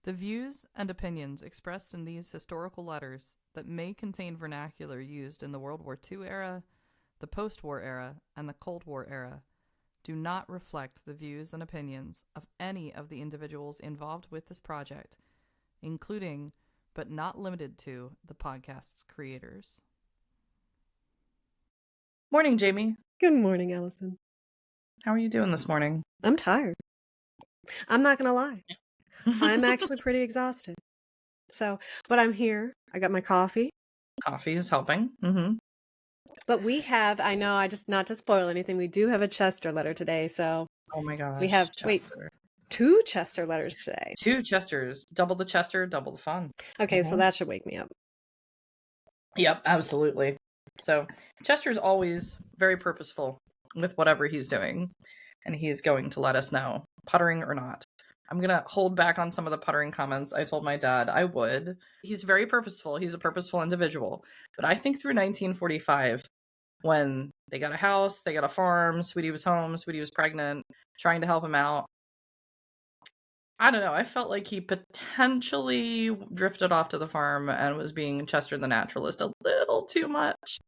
The views and opinions expressed in these historical letters that may contain vernacular used in the World War II era, the post-war era, and the Cold War era do not reflect the views and opinions of any of the individuals involved with this project, including, but not limited to, the podcast's creators. Morning, Jamie. Good morning, Allison. How are you doing this morning? I'm tired. I'm not going to lie. I'm actually pretty exhausted. But I'm here. I got my coffee. Coffee is helping. Mm-hmm. But we have, I know, not to spoil anything, we do have a Chester letter today. So oh my gosh. We have, two Chester letters today. Two Chesters. Double the Chester, double the fun. Okay, so that should wake me up. Yep, absolutely. So Chester's always very purposeful with whatever he's doing, and he's going to let us know, puttering or not. I'm going to hold back on some of the puttering comments. I told my dad I would. He's very purposeful. He's a purposeful individual. But I think through 1945, when they got a house, they got a farm, Sweetie was home, Sweetie was pregnant, trying to help him out, I don't know. I felt like he potentially drifted off to the farm and was being Chester the naturalist a little too much.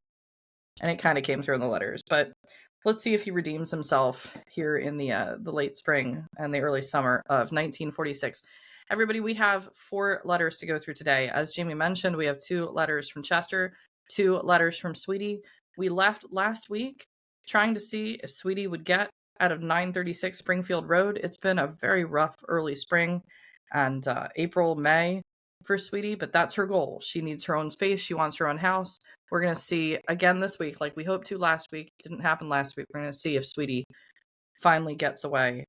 And it kind of came through in the letters. But let's see if he redeems himself here in the late spring and the early summer of 1946. Everybody, we have 4 letters to go through today. As Jamie mentioned, we have 2 letters from Chester, 2 letters from Sweetie. We left last week trying to see if Sweetie would get out of 936 Springfield Road. It's been a very rough early spring and April, May for Sweetie, but that's her goal. She needs her own space. She wants her own house. We're going to see again this week, like we hoped to last week. It didn't happen last week. We're going to see if Sweetie finally gets away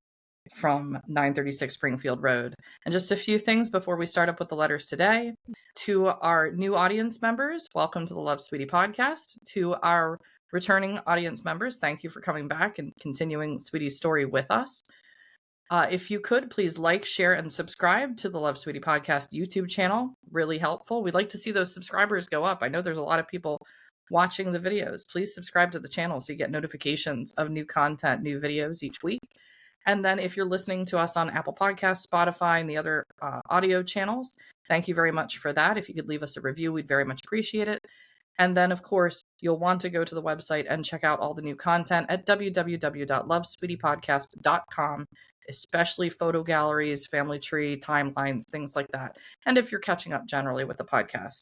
from 936 Springfield Road. And just a few things before we start up with the letters today. To our new audience members, welcome to the Love Sweetie podcast. To our returning audience members, thank you for coming back and continuing Sweetie's story with us. If you could, please like, share, and subscribe to the Love Sweetie podcast YouTube channel. Really helpful. We'd like to see those subscribers go up. I know there's a lot of people watching the videos. Please subscribe to the channel so you get notifications of new content, new videos each week. And then if you're listening to us on Apple Podcasts, Spotify, and the other audio channels, thank you very much for that. If you could leave us a review, we'd very much appreciate it. And then, of course, you'll want to go to the website and check out all the new content at www.lovesweetiepodcast.com, especially photo galleries, family tree, timelines, things like that. And if you're catching up generally with the podcast.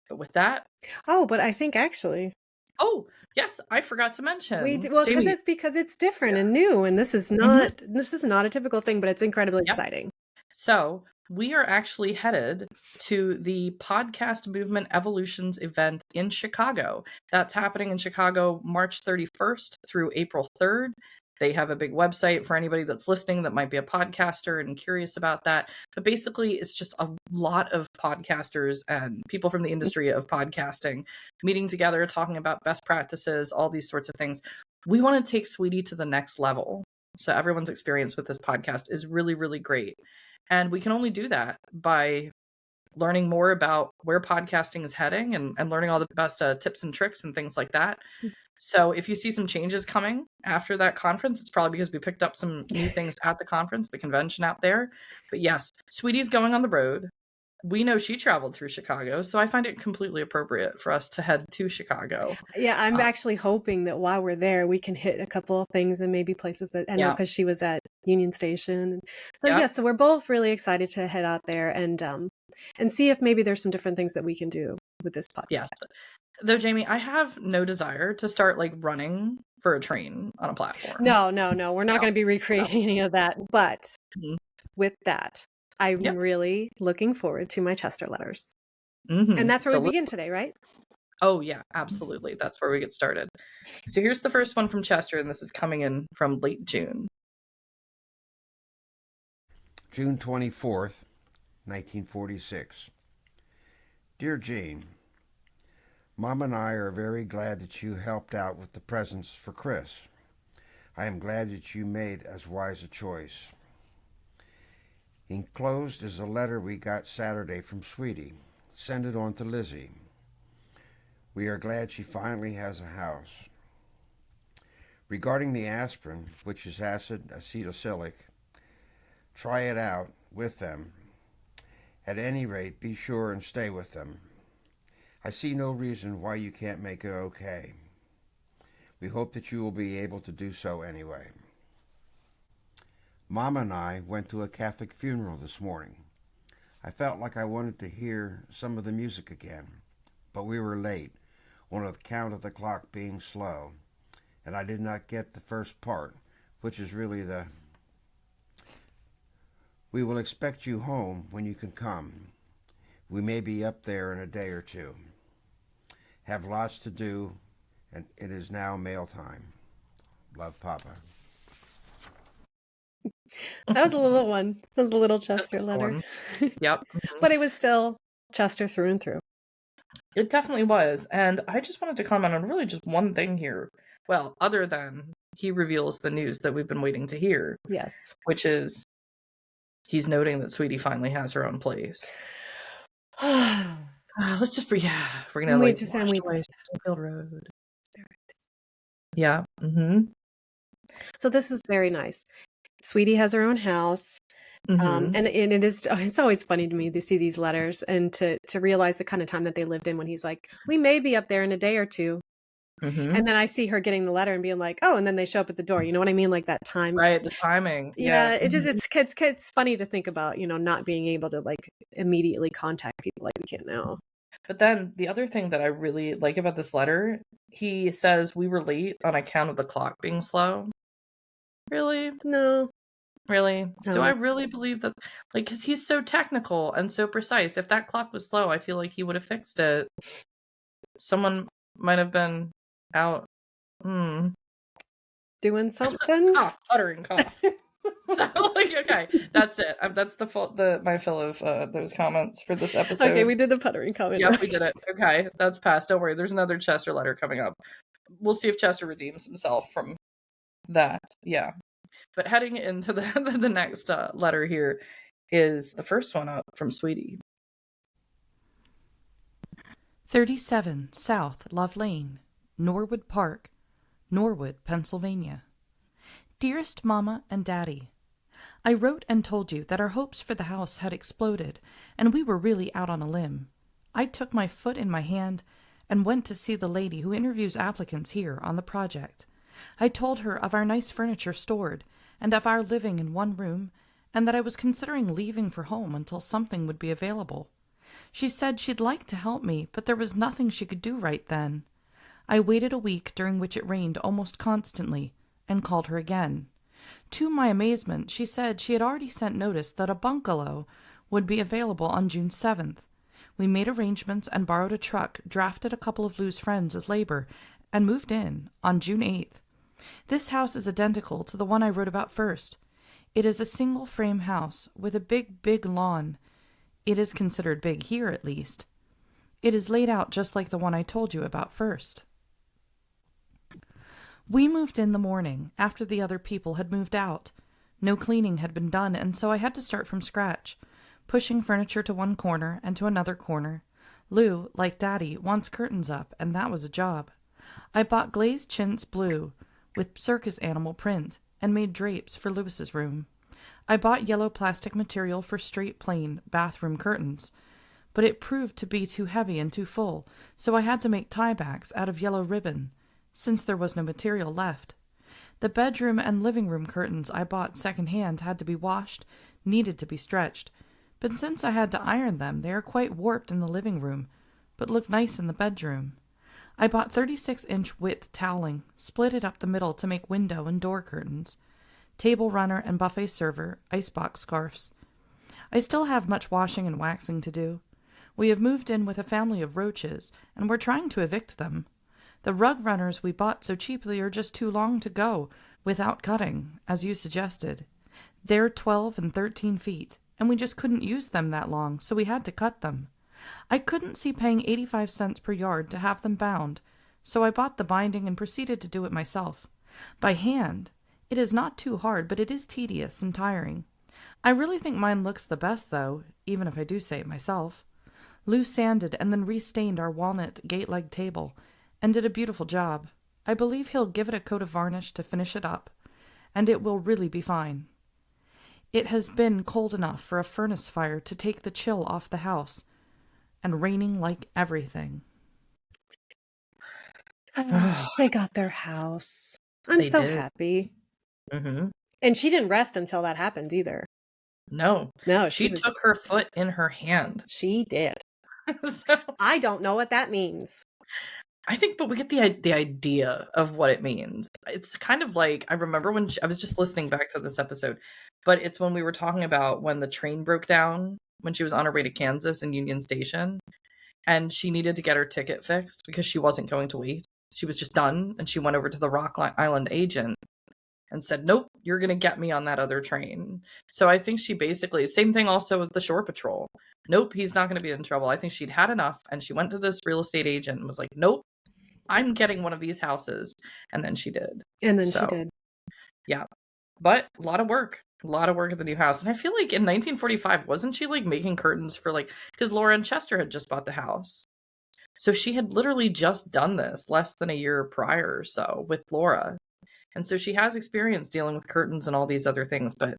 But with that... Oh, but I think actually... Oh, yes, I forgot to mention. Because it's different and new, and this is not a typical thing, but it's incredibly exciting. So we are actually headed to the Podcast Movement Evolutions event in Chicago. That's happening in Chicago March 31st through April 3rd. They have a big website for anybody that's listening that might be a podcaster and curious about that. But basically, it's just a lot of podcasters and people from the industry of podcasting meeting together, talking about best practices, all these sorts of things. We want to take Sweetie to the next level. So everyone's experience with this podcast is really, really great. And we can only do that by learning more about where podcasting is heading and learning all the best tips and tricks and things like that. So if you see some changes coming after that conference, it's probably because we picked up some new things at the conference, the convention out there. But yes, Sweetie's going on the road. We know she traveled through Chicago, so I find it completely appropriate for us to head to Chicago. Yeah, I'm actually hoping that while we're there, we can hit a couple of things and maybe places that I know because she was at Union Station. So so we're both really excited to head out there and see if maybe there's some different things that we can do with this podcast. Yes. Though, Jamie, I have no desire to start like running for a train on a platform. No. We're not going to be recreating any of that. But with that, I'm really looking forward to my Chester letters. And that's where we begin today, right? Oh, yeah, absolutely. That's where we get started. So here's the first one from Chester, and this is coming in from late June. June 24th, 1946. Dear Jane, Mom and I are very glad that you helped out with the presents for Chris. I am glad that you made as wise a choice. Enclosed is a letter we got Saturday from Sweetie. Send it on to Lizzie. We are glad she finally has a house. Regarding the aspirin, which is acid acetylsalic, try it out with them At any rate, be sure and stay with them. I see no reason why you can't make it okay. We hope that you will be able to do so anyway. Mom and I went to a Catholic funeral this morning. I felt like I wanted to hear some of the music again, but we were late on account of the clock being slow, and I did not get the first part, which is really the "We will expect you home when you can come. We may be up there in a day or two. Have lots to do, and it is now mail time. Love, Papa." That was a little one. That was a little Chester letter. Yep. But it was still Chester through and through. It definitely was. And I just wanted to comment on really just one thing here. Well, other than he reveals the news that we've been waiting to hear. Yes. Which is he's noting that Sweetie finally has her own place. Let's just we're gonna like wash away Springfield Road. Yeah. So this is very nice. Sweetie has her own house. And it's always funny to me to see these letters and to realize the kind of time that they lived in when he's like, we may be up there in a day or two. And then I see her getting the letter and being like, oh, and then they show up at the door. You know what I mean? Like that time. Right. The timing. Yeah. It just, it's funny to think about, not being able to like immediately contact people like we can now. But then the other thing that I really like about this letter, he says we were late on account of the clock being slow. Really? No. Really? Do I really believe that? Like, because he's so technical and so precise. If that clock was slow, I feel like he would have fixed it. Someone might have been out. Doing something? Puttering cough. So, like, okay, that's it. That's my fill of those comments for this episode. Okay, we did the puttering comment. Yep, we did it. Okay, that's passed. Don't worry. There's another Chester letter coming up. We'll see if Chester redeems himself from that. Yeah. But heading into the next letter here is the first one up from Sweetie. 37 South Love Lane, Norwood Park, Norwood, Pennsylvania. Dearest Mama and Daddy, I wrote and told you that our hopes for the house had exploded, and we were really out on a limb. I took my foot in my hand and went to see the lady who interviews applicants here on the project. I told her of our nice furniture stored, and of our living in one room, and that I was considering leaving for home until something would be available. She said she'd like to help me, but there was nothing she could do right then. I waited a week during which it rained almost constantly, and called her again. To my amazement, she said she had already sent notice that a bungalow would be available on June 7th. We made arrangements and borrowed a truck, drafted a couple of Lou's friends as labor, and moved in on June 8th. This house is identical to the one I wrote about first. It is a single-frame house with a big, big lawn. It is considered big here, at least. It is laid out just like the one I told you about first. We moved in the morning, after the other people had moved out. No cleaning had been done, and so I had to start from scratch, pushing furniture to one corner and to another corner. Lou, like Daddy, wants curtains up, and that was a job. I bought glazed chintz blue, with circus animal print, and made drapes for Lewis's room. I bought yellow plastic material for straight plain bathroom curtains, but it proved to be too heavy and too full, so I had to make tiebacks out of yellow ribbon, since there was no material left. The bedroom and living room curtains I bought second-hand had to be washed, needed to be stretched, but since I had to iron them, they are quite warped in the living room, but look nice in the bedroom. I bought 36-inch width toweling, split it up the middle to make window and door curtains, table runner and buffet server, icebox scarfs. I still have much washing and waxing to do. We have moved in with a family of roaches, and we're trying to evict them. The rug runners we bought so cheaply are just too long to go, without cutting, as you suggested. They're 12 and 13 feet, and we just couldn't use them that long, so we had to cut them. I couldn't see paying 85 cents per yard to have them bound, so I bought the binding and proceeded to do it myself. By hand. It is not too hard, but it is tedious and tiring. I really think mine looks the best, though, even if I do say it myself. Lou sanded and then restained our walnut gate-leg table, and did a beautiful job. I believe he'll give it a coat of varnish to finish it up, and it will really be fine. It has been cold enough for a furnace fire to take the chill off the house, and raining like everything. They got their house. I'm so happy. Mm-hmm. And she didn't rest until that happened either. No. No, she took her foot in her hand. She did. So, I don't know what that means. I think, but we get the idea of what it means. It's kind of like, I remember when I was just listening back to this episode, but it's when we were talking about when the train broke down, when she was on her way to Kansas in Union Station, and she needed to get her ticket fixed because she wasn't going to wait. She was just done, and she went over to the Rock Island agent and said, nope, you're going to get me on that other train. So I think she basically, same thing also with the Shore Patrol. Nope, he's not going to be in trouble. I think she'd had enough, and she went to this real estate agent and was like, nope, I'm getting one of these houses. And then she did. And then she did. Yeah. But a lot of work at the new house. And I feel like in 1945, wasn't she like making curtains for like, because Laura and Chester had just bought the house. So she had literally just done this less than a year prior or so with Laura. And so she has experience dealing with curtains and all these other things, but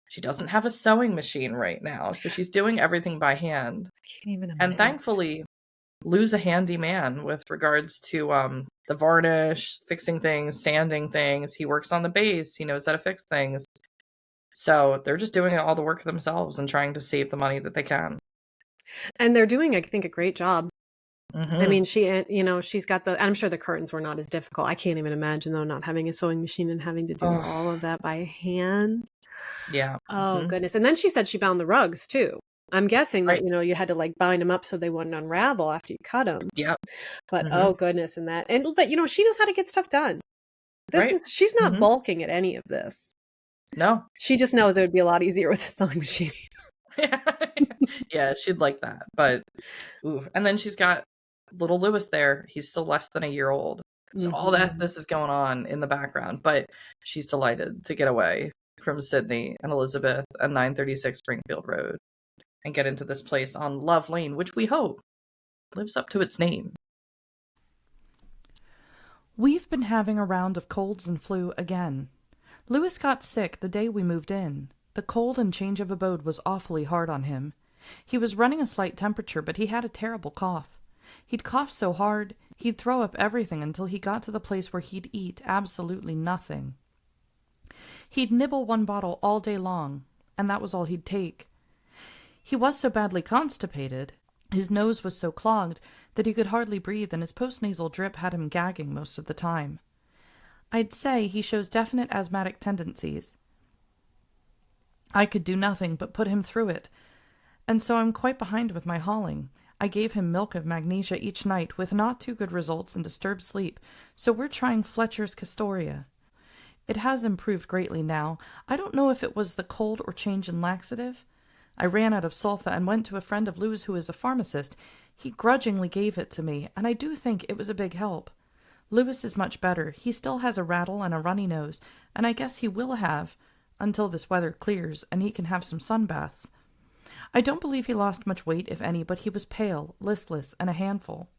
she doesn't have a sewing machine right now. So she's doing everything by hand. I can't even imagine. And thankfully, Lou's a handy man with regards to the varnish, fixing things, sanding things. He works on the base. He knows how to fix things. So they're just doing all the work themselves and trying to save the money that they can. And they're doing, I think, a great job. Mm-hmm. I mean, she's got I'm sure the curtains were not as difficult. I can't even imagine, though, not having a sewing machine and having to do all of that by hand. Yeah. Oh, goodness. And then she said she bound the rugs, too. I'm guessing that, you had to like bind them up so they wouldn't unravel after you cut them. Yep. But oh, goodness. But she knows how to get stuff done. She's not balking at any of this. No. She just knows it would be a lot easier with a sewing machine. Yeah, she'd like that. But, ooh. And then she's got little Lewis there. He's still less than a year old. So all this is going on in the background. But she's delighted to get away from Sydney and Elizabeth and 936 Springfield Road and get into this place on Love Lane, which we hope lives up to its name. We've been having a round of colds and flu again. Lewis got sick the day we moved in. The cold and change of abode was awfully hard on him. He was running a slight temperature, but he had a terrible cough. He'd cough so hard, he'd throw up everything until he got to the place where he'd eat absolutely nothing. He'd nibble one bottle all day long, and that was all he'd take. He was so badly constipated, his nose was so clogged, that he could hardly breathe, and his postnasal drip had him gagging most of the time. I'd say he shows definite asthmatic tendencies. I could do nothing but put him through it, and so I'm quite behind with my hauling. I gave him milk of magnesia each night with not too good results and disturbed sleep, so we're trying Fletcher's Castoria. It has improved greatly now. I don't know if it was the cold or change in laxative. I ran out of sulfa and went to a friend of Lou's who is a pharmacist. He grudgingly gave it to me, and I do think it was a big help. Lewis is much better. He still has a rattle and a runny nose, and I guess he will have, until this weather clears and he can have some sun baths. I don't believe he lost much weight, if any, but he was pale, listless, and a handful.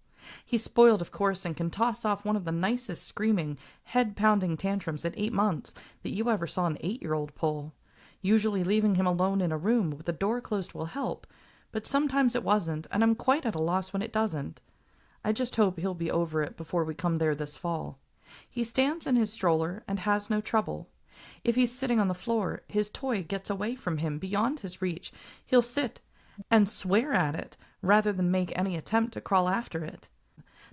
He's spoiled, of course, and can toss off one of the nicest screaming, head-pounding tantrums at 8 months that you ever saw an 8-year-old pull. Usually leaving him alone in a room with the door closed will help, but sometimes it wasn't, and I'm quite at a loss when it doesn't. I just hope he'll be over it before we come there this fall. He stands in his stroller and has no trouble. If he's sitting on the floor, his toy gets away from him beyond his reach. He'll sit and swear at it rather than make any attempt to crawl after it.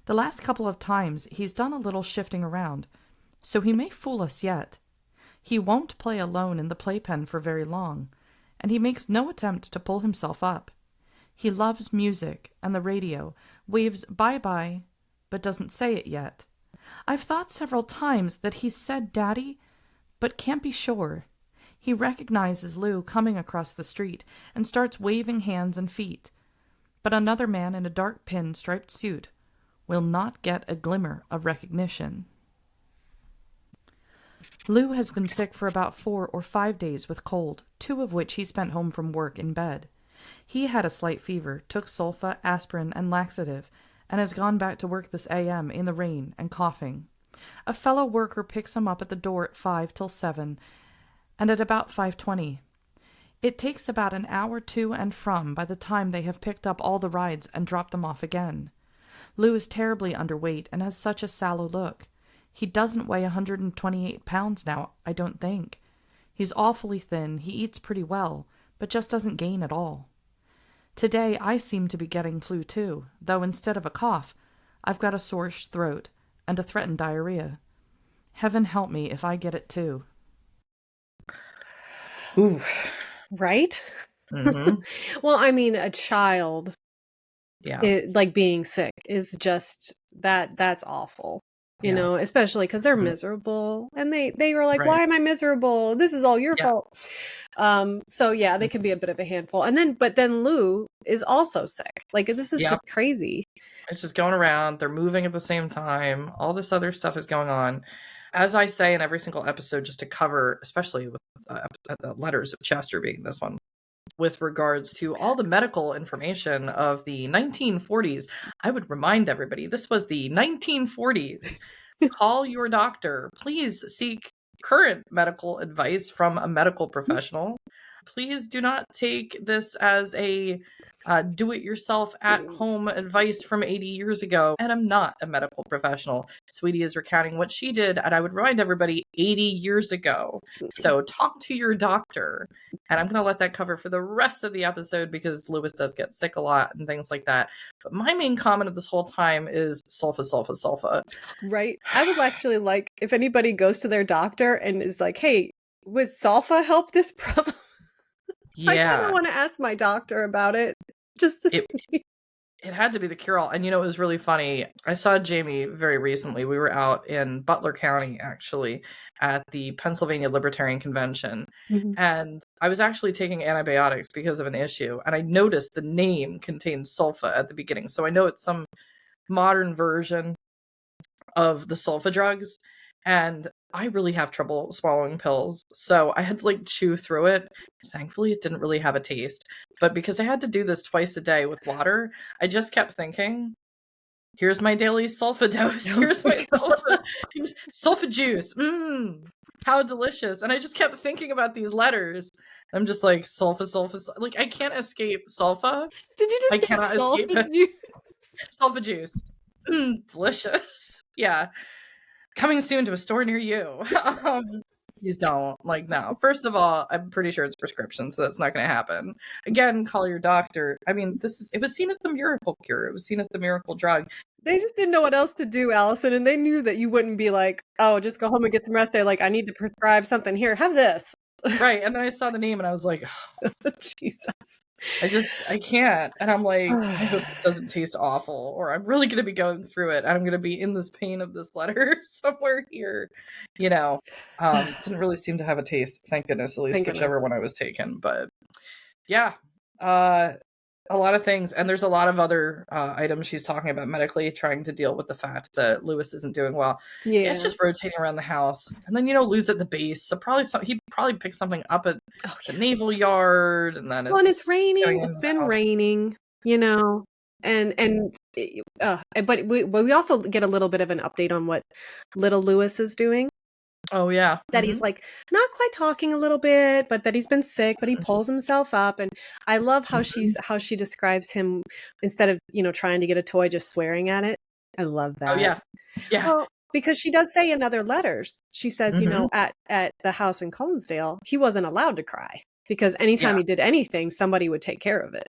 The last couple of times he's done a little shifting around, so he may fool us yet. He won't play alone in the playpen for very long, and he makes no attempt to pull himself up. He loves music and the radio, waves bye-bye, but doesn't say it yet. I've thought several times that he's said Daddy, but can't be sure. He recognizes Lou coming across the street and starts waving hands and feet. But another man in a dark pin-striped suit will not get a glimmer of recognition. Lou has been sick for about 4 or 5 days with cold, 2 of which he spent home from work in bed. He had a slight fever, took sulfa, aspirin, and laxative, and has gone back to work this a.m. in the rain and coughing. A fellow worker picks him up at the door at 5 till 7, and at about 5:20. It takes about an hour to and from by the time they have picked up all the rides and dropped them off again. Lou is terribly underweight and has such a sallow look. He doesn't weigh 128 pounds now, I don't think. He's awfully thin, he eats pretty well, but just doesn't gain at all. Today I seem to be getting flu too, though instead of a cough, I've got a sore throat and a threatened diarrhea. Heaven help me if I get it too. Ooh. Right? Mm-hmm. Well, I mean, a child, like being sick is just that's awful. You know, especially because they're miserable and they were like, why am I miserable? This is all your fault. So yeah, they can be a bit of a handful. But then Lou is also sick. Like, this is just crazy. It's just going around. They're moving at the same time. All this other stuff is going on. As I say in every single episode, just to cover, especially with the letters of Chester being this one, with regards to all the medical information of the 1940s, I would remind everybody, this was the 1940s. Call your doctor. Please seek current medical advice from a medical professional. Please do not take this as a do-it-yourself at-home advice from 80 years ago. And I'm not a medical professional. Sweetie is recounting what she did, and I would remind everybody 80 years ago. So talk to your doctor. And I'm going to let that cover for the rest of the episode because Lewis does get sick a lot and things like that. But my main comment of this whole time is sulfa, sulfa, sulfa. Right. I would actually like if anybody goes to their doctor and is like, hey, would sulfa help this problem? Yeah. I kind of want to ask my doctor about it. Just to see. It had to be the cure-all. And, it was really funny. I saw Jamie very recently. We were out in Butler County, actually, at the Pennsylvania Libertarian Convention. Mm-hmm. And I was actually taking antibiotics because of an issue. And I noticed the name contains sulfa at the beginning. So I know it's some modern version of the sulfa drugs. And I really have trouble swallowing pills. So I had to chew through it. Thankfully, it didn't really have a taste. But because I had to do this twice a day with water, I just kept thinking, here's my daily sulfa dose. Here's my sulfa juice. How delicious. And I just kept thinking about these letters. I'm just like, sulfa, sulfa. I can't escape sulfa. Did you just say sulfa juice? Sulfa juice. Delicious. Yeah. Coming soon to a store near you. Please don't. No. First of all, I'm pretty sure it's prescription, so that's not going to happen. Again, call your doctor. I mean, it was seen as the miracle cure. It was seen as the miracle drug. They just didn't know what else to do, Allison, and they knew that you wouldn't be like, oh, just go home and get some rest. They're like, I need to prescribe something. Here, have this. Right. And then I saw the name and I was like, oh, Jesus. I can't. And I'm like, I hope it doesn't taste awful, or I'm really going to be going through it. And I'm going to be in this pain of this letter somewhere here. Didn't really seem to have a taste. Thank goodness, at least whichever one I was taking. But yeah, a lot of things. And there's a lot of other items she's talking about medically, trying to deal with the fact that Lewis isn't doing well. Yeah. It's just rotating around the house. And then, Lou's at the base. So he probably picked something up at the naval yard. And then it's raining. It's been raining, but we also get a little bit of an update on what little Lewis is doing. Oh, yeah. That he's not quite talking a little bit, but that he's been sick, but he pulls himself up. And I love how she describes him instead of, trying to get a toy, just swearing at it. I love that. Oh, yeah. Yeah. Well, because she does say in other letters, she says, at the house in Collingdale, he wasn't allowed to cry because anytime he did anything, somebody would take care of it.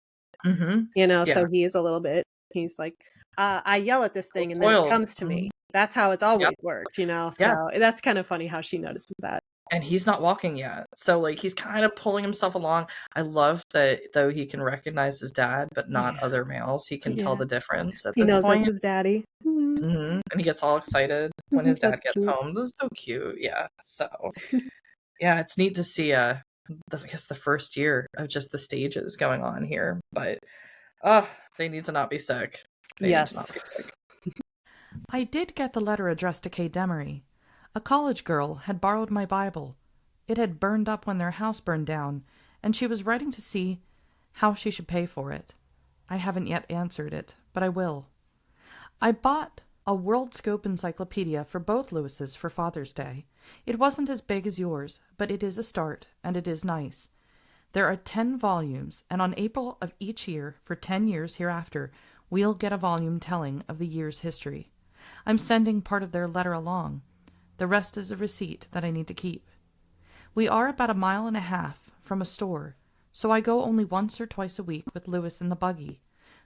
Mm-hmm. So he is a little bit, he's like, I yell at this thing and then it comes to me. That's how it's always worked, So that's kind of funny how she notices that. And he's not walking yet. So he's kind of pulling himself along. I love that though he can recognize his dad, but not other males. He can tell the difference at this point. He knows his daddy. Mm-hmm. And he gets all excited when his dad gets home. This is so cute. Yeah. So yeah, it's neat to see I guess the first year of just the stages going on here. But they need to not be sick. Yes. I did get the letter addressed to Kay Demaree. A college girl had borrowed my Bible. It had burned up when their house burned down, and she was writing to see how she should pay for it. I haven't yet answered it, but I will. I bought a WorldScope encyclopedia for both Lewises for Father's Day. It wasn't as big as yours, but it is a start, and it is nice. There are 10 volumes, and on April of each year, for 10 years hereafter, we'll get a volume telling of the year's history. I'm sending part of their letter along. The rest is a receipt that I need to keep. We are about 1.5 miles from a store, so I go only once or twice a week with Lewis in the buggy.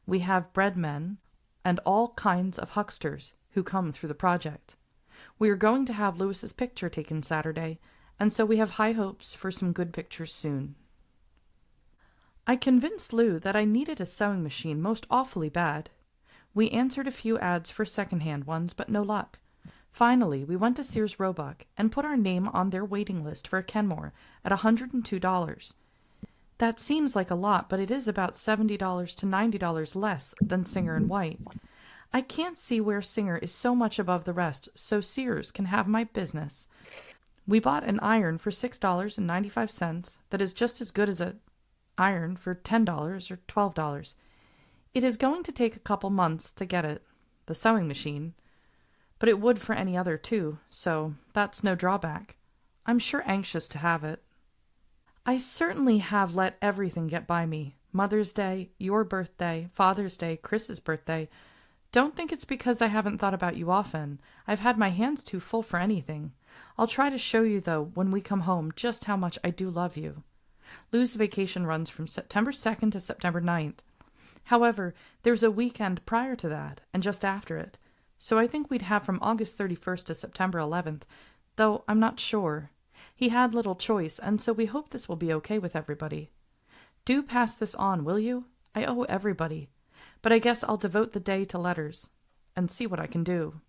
We have bread men and all kinds of hucksters who come through the project. We are going to have Lewis's picture taken Saturday, and so we have high hopes for some good pictures soon. I convinced Lou that I needed a sewing machine most awfully bad. We answered a few ads for second-hand ones, but no luck. Finally, we went to Sears Roebuck and put our name on their waiting list for a Kenmore at $102. That seems like a lot, but it is about $70 to $90 less than Singer & White. I can't see where Singer is so much above the rest, so Sears can have my business. We bought an iron for $6.95 that is just as good as an iron for $10 or $12. It is going to take a couple months to get it, the sewing machine, but it would for any other too, so that's no drawback. I'm sure anxious to have it. I certainly have let everything get by me. Mother's Day, your birthday, Father's Day, Chris's birthday. Don't think it's because I haven't thought about you often. I've had my hands too full for anything. I'll try to show you, though, when we come home, just how much I do love you. Lou's vacation runs from September 2nd to September 9th. However, there's a weekend prior to that, and just after it, so I think we'd have from August 31st to September 11th, though I'm not sure. He had little choice, and so we hope this will be okay with everybody. Do pass this on, will you? I owe everybody. But I guess I'll devote the day to letters, and see what I can do.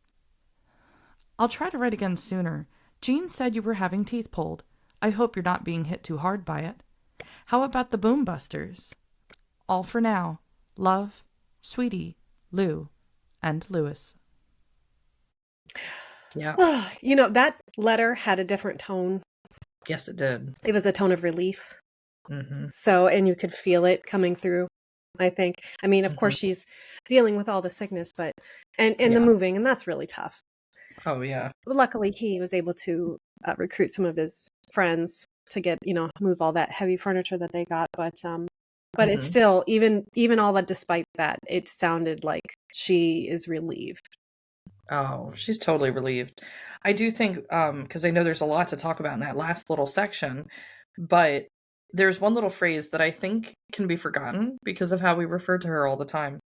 I'll try to write again sooner. Jean said you were having teeth pulled. I hope you're not being hit too hard by it. How about the boom busters? All for now. Love, Sweetie, Lou, and Lewis. Yeah. That letter had a different tone. Yes, it did. It was a tone of relief. Mm-hmm. So, and you could feel it coming through, I think. I mean, of course, she's dealing with all the sickness, but, and the moving, and that's really tough. Oh, yeah. But luckily, he was able to recruit some of his friends to get, move all that heavy furniture that they got. But it's still, even all that, despite that, it sounded like she is relieved. Oh, she's totally relieved. I do think, because I know there's a lot to talk about in that last little section, but there's one little phrase that I think can be forgotten because of how we refer to her all the time.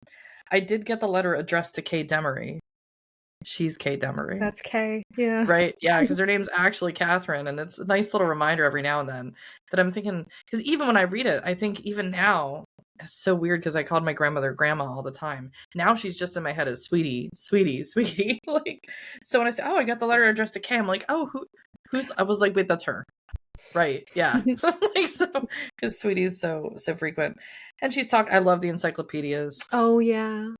I did get the letter addressed to Kay Demaree. She's Kay Demaree. That's Kay, yeah. Right? Yeah, because her name's actually Catherine, and it's a nice little reminder every now and then that I'm thinking, because even when I read it, I think even now, it's so weird because I called my grandmother Grandma all the time. Now she's just in my head as Sweetie, Sweetie, Sweetie. So when I say, oh, I got the letter addressed to Kay, I'm like, oh, who's? I was like, wait, that's her. Right? Yeah. So because Sweetie's so frequent, and she's I love the encyclopedias. Oh yeah.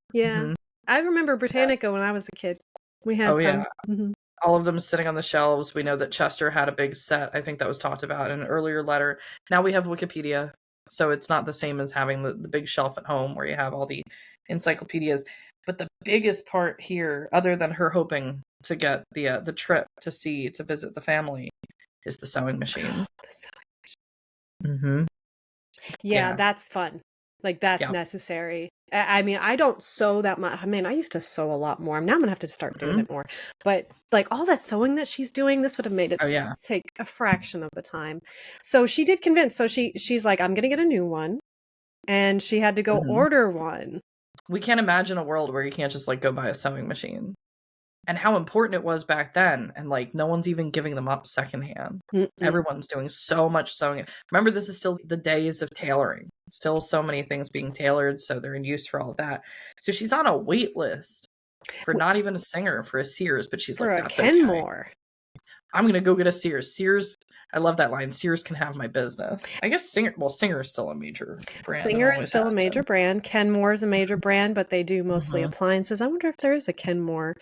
I remember Britannica when I was a kid. We had some. Yeah. All of them sitting on the shelves. We know that Chester had a big set. I think that was talked about in an earlier letter. Now we have Wikipedia, so it's not the same as having the big shelf at home where you have all the encyclopedias. But the biggest part here, other than her hoping to get the trip to visit the family, is the sewing machine. The sewing machine. Yeah, that's fun. Like, that's necessary. I mean, I don't sew that much. I mean, I used to sew a lot more. Now I'm going to have to start doing it more. But, like, all that sewing that she's doing, this would have made it take a fraction of the time. So she did convince. So she's like, I'm going to get a new one. And she had to go order one. We can't imagine a world where you can't just, like, go buy a sewing machine. And how important it was back then. And, like, no one's even giving them up secondhand. Everyone's doing so much sewing. Remember, this is still the days of tailoring. Still so many things being tailored, so they're in use for all of that. So she's on a wait list for not even a Singer, for a Sears, but she's like, that's Kenmore. Okay. I'm going to go get a Sears. Sears, I love that line. Sears can have my business. I guess Singer is still a major brand. Singer is still a major brand. Kenmore is a major brand, but they do mostly appliances. I wonder if there is a Kenmore.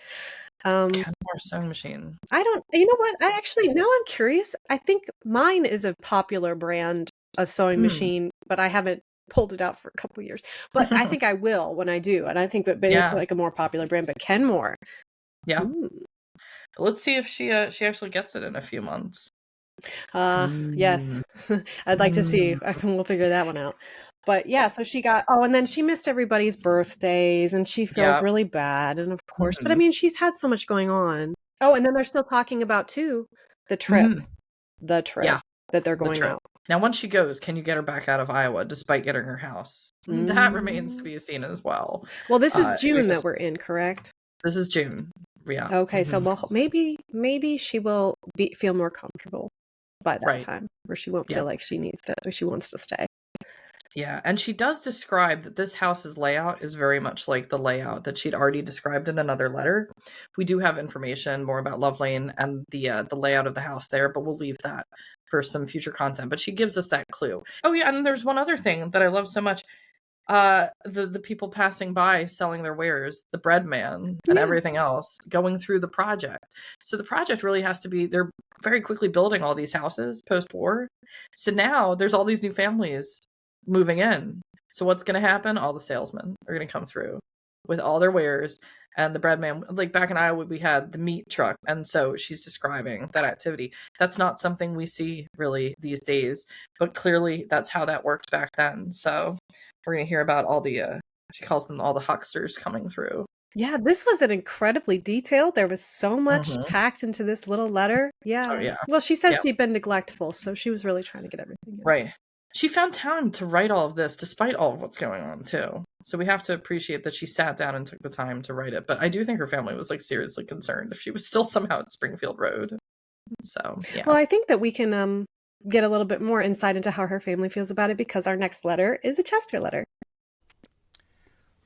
Kenmore sewing machine. I don't, you know what? Now I'm curious. I think mine is a popular brand of sewing machine, but I haven't pulled it out for a couple of years. But I think I will when I do. And I think that it's like a more popular brand, but Kenmore. Yeah. Let's see if she actually gets it in a few months. Yes. I'd like to see. We'll figure that one out. But yeah, so she got, and then she missed everybody's birthdays and she felt Yeah. really bad. And of course, but I Mhm. mean, she's had so much going on. Oh, and then they're still talking about too, the trip, Mhm. the trip Yeah, that they're the going trip. out. Now, once she goes, can you get her back out of Iowa despite getting her house? That remains to be seen as well. Well, this is June Because that we're in, correct? this is June. Yeah. Okay, so Mhm. maybe she will feel more comfortable by that Right. time, where she won't Yeah. feel like she wants to stay. Yeah, and she does describe that this house's layout is very much like the layout that she'd already described in another letter. We do have information more about Love Lane and the layout of the house there, but we'll leave that for some future content. But she gives us that clue. Oh yeah, and there's one other thing that I love so much. The people passing by selling their wares, the bread man and Yeah. everything else going through the project. So the project really has to be, they're very quickly building all these houses post-war. So now there's all these new families moving in. So what's going to happen? All the salesmen are going to come through with all their wares. And the bread man, like back in Iowa, we had the meat truck. And so she's describing that activity. That's not something we see really these days, but clearly that's how that worked back then. So we're going to hear about all the, she calls them all the hucksters coming through. Yeah, this was an incredibly detailed. There was so much packed into this little letter. Oh, Yeah. yeah. Well, she said Yeah. she'd been neglectful, so she was really trying to get everything in. Right. She found time to write all of this despite all of what's going on, too. So we have to appreciate that she sat down and took the time to write it. But I do think her family was, like, seriously concerned if she was still somehow at Springfield Road. So, yeah. Well, I think that we can get a little bit more insight into how her family feels about it because our next letter is a Chester letter.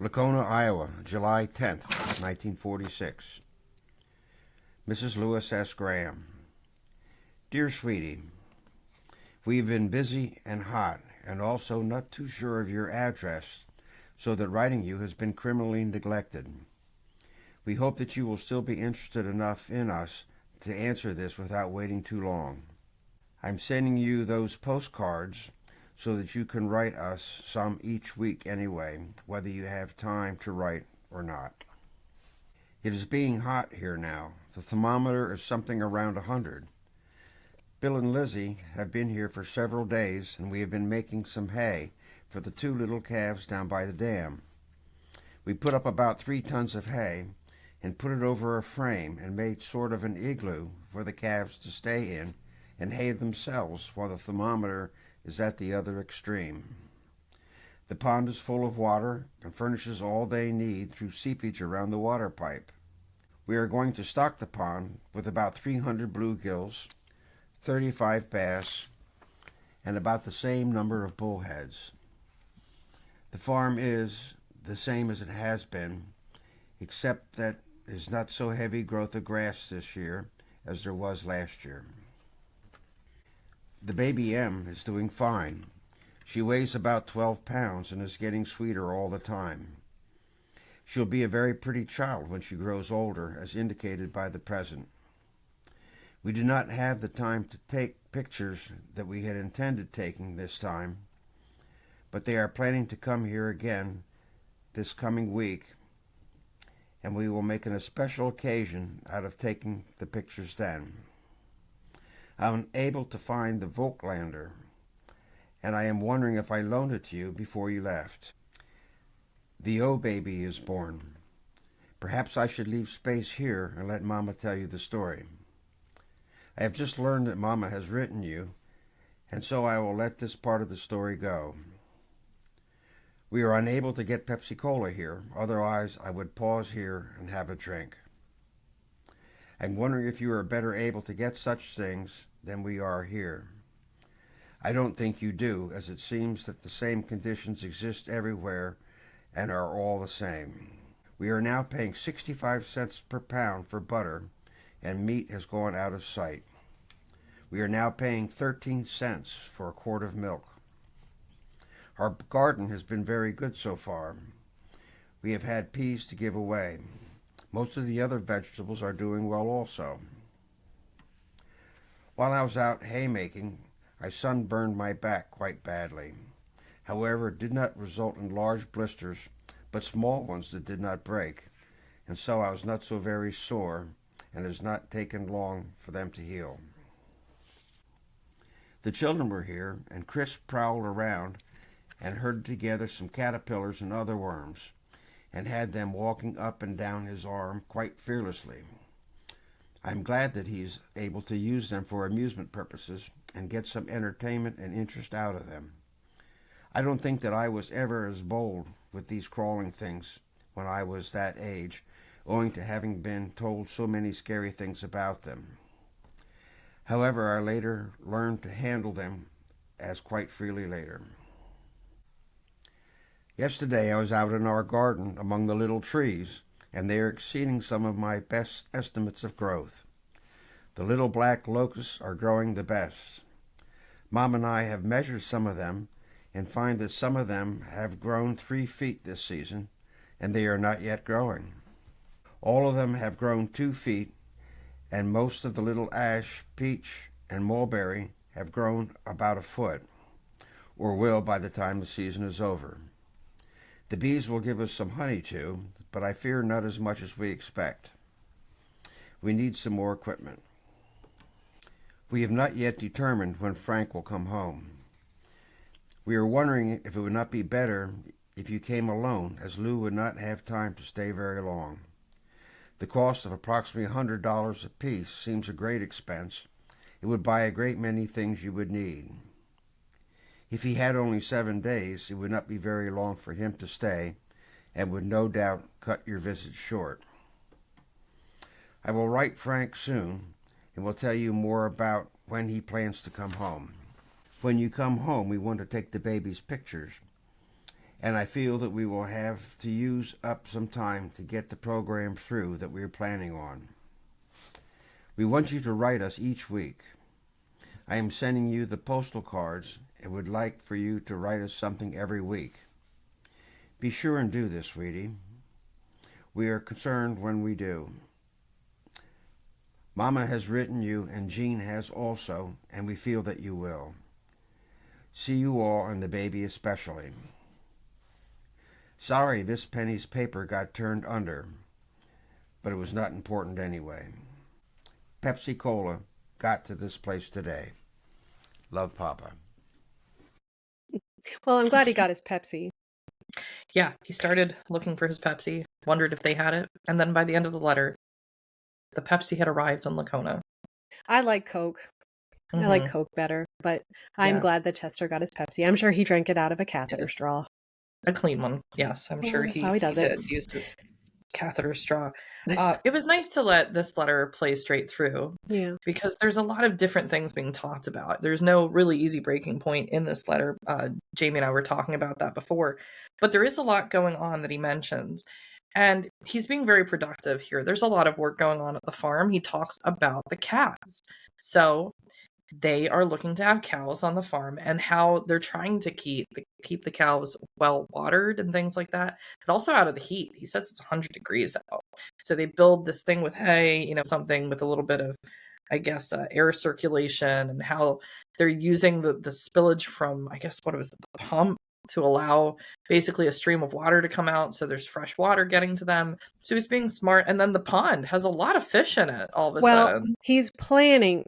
Lacona, Iowa, July 10th, 1946. Mrs. Lewis S. Graham. Dear Sweetie, we've been busy and hot and also not too sure of your address, so that writing you has been criminally neglected. We hope that you will still be interested enough in us to answer this without waiting too long. I'm sending you those postcards so that you can write us some each week anyway, whether you have time to write or not. It is being hot here now. The thermometer is something around 100. Bill and Lizzie have been here for several days, and we have been making some hay for the 2 little calves down by the dam. We put up about 3 tons of hay and put it over a frame and made sort of an igloo for the calves to stay in and hay themselves while the thermometer is at the other extreme. The pond is full of water and furnishes all they need through seepage around the water pipe. We are going to stock the pond with about 300 bluegills, 35 bass, and about the same number of bullheads. The farm is the same as it has been, except that there's not so heavy growth of grass this year as there was last year. The baby M is doing fine. She weighs about 12 pounds and is getting sweeter all the time. She'll be a very pretty child when she grows older, as indicated by the present. We did not have the time to take pictures that we had intended taking this time, but they are planning to come here again this coming week, and we will make an a special occasion out of taking the pictures then. I'm unable to find the Volklander, and I am wondering if I loaned it to you before you left. The O baby is born. Perhaps I should leave space here and let Mama tell you the story. I have just learned that Mama has written you, and so I will let this part of the story go. We are unable to get Pepsi-Cola here, otherwise I would pause here and have a drink. I'm wondering if you are better able to get such things than we are here. I don't think you do, as it seems that the same conditions exist everywhere and are all the same. We are now paying 65 cents per pound for butter, and meat has gone out of sight. We are now paying 13 cents for a quart of milk. Our garden has been very good so far. We have had peas to give away. Most of the other vegetables are doing well also. While I was out haymaking, I sunburned my back quite badly. However, it did not result in large blisters, but small ones that did not break, and so I was not so very sore, and it has not taken long for them to heal. The children were here, and Chris prowled around and herded together some caterpillars and other worms, and had them walking up and down his arm quite fearlessly. I'm glad that he's able to use them for amusement purposes and get some entertainment and interest out of them. I don't think that I was ever as bold with these crawling things when I was that age, owing to having been told so many scary things about them. However, I later learned to handle them as quite freely later. Yesterday I was out in our garden among the little trees, and they are exceeding some of my best estimates of growth. The little black locusts are growing the best. Mom and I have measured some of them and find that some of them have grown 3 feet this season, and they are not yet growing. All of them have grown 2 feet, and most of the little ash, peach, and mulberry have grown about a foot, or will by the time the season is over. The bees will give us some honey too, but I fear not as much as we expect. We need some more equipment. We have not yet determined when Frank will come home. We are wondering if it would not be better if you came alone, as Lou would not have time to stay very long. The cost of approximately $100 apiece seems a great expense. It would buy a great many things you would need. If he had only 7 days, it would not be very long for him to stay, and would no doubt cut your visit short. I will write Frank soon, and will tell you more about when he plans to come home. When you come home, we want to take the baby's pictures, and I feel that we will have to use up some time to get the program through that we are planning on. We want you to write us each week. I am sending you the postal cards and would like for you to write us something every week. Be sure and do this, sweetie. We are concerned when we do. Mama has written you, and Jean has also, and we feel that you will. See you all, and the baby especially. Sorry this penny's paper got turned under, but it was not important anyway. Pepsi Cola got to this place today. Love, Papa. Well, I'm glad he got his Pepsi. Yeah, he started looking for his Pepsi, wondered if they had it, and then by the end of the letter, the Pepsi had arrived in Lacona. I like Coke. Mm-hmm. I like Coke better, but I'm glad that Chester got his Pepsi. I'm sure he drank it out of a catheter straw. A clean one, yes. I'm sure that's how he does it. did use his catheter straw. It was nice to let this letter play straight through. Yeah. Because there's a lot of different things being talked about. There's no really easy breaking point in this letter. Jamie and I were talking about that before. But there is a lot going on that he mentions. And he's being very productive here. There's a lot of work going on at the farm. He talks about the calves. So they are looking to have cows on the farm, and how they're trying to keep the cows well watered and things like that, but also out of the heat. He says it's 100 degrees out. So they build this thing with hay, something with a little bit of, I guess, air circulation, and how they're using the spillage from, I guess, what was it, the pump, to allow basically a stream of water to come out, so there's fresh water getting to them. So he's being smart. And then the pond has a lot of fish in it all of a sudden. He's planning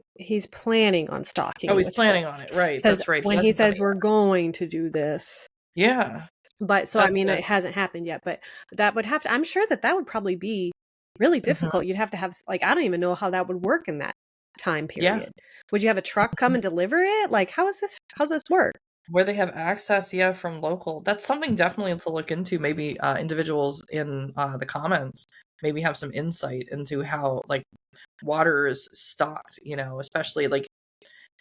on stocking. Oh, he's planning on it, right? That's right. When he says we're going to do this. Yeah. But so, it hasn't happened yet, but that would have to, I'm sure that would probably be really difficult. You'd have to have, I don't even know how that would work in that time period. Yeah. Would you have a truck come and deliver it? How's this work? Where they have access, from local. That's something definitely to look into. Maybe individuals in the comments maybe have some insight into how water is stocked, especially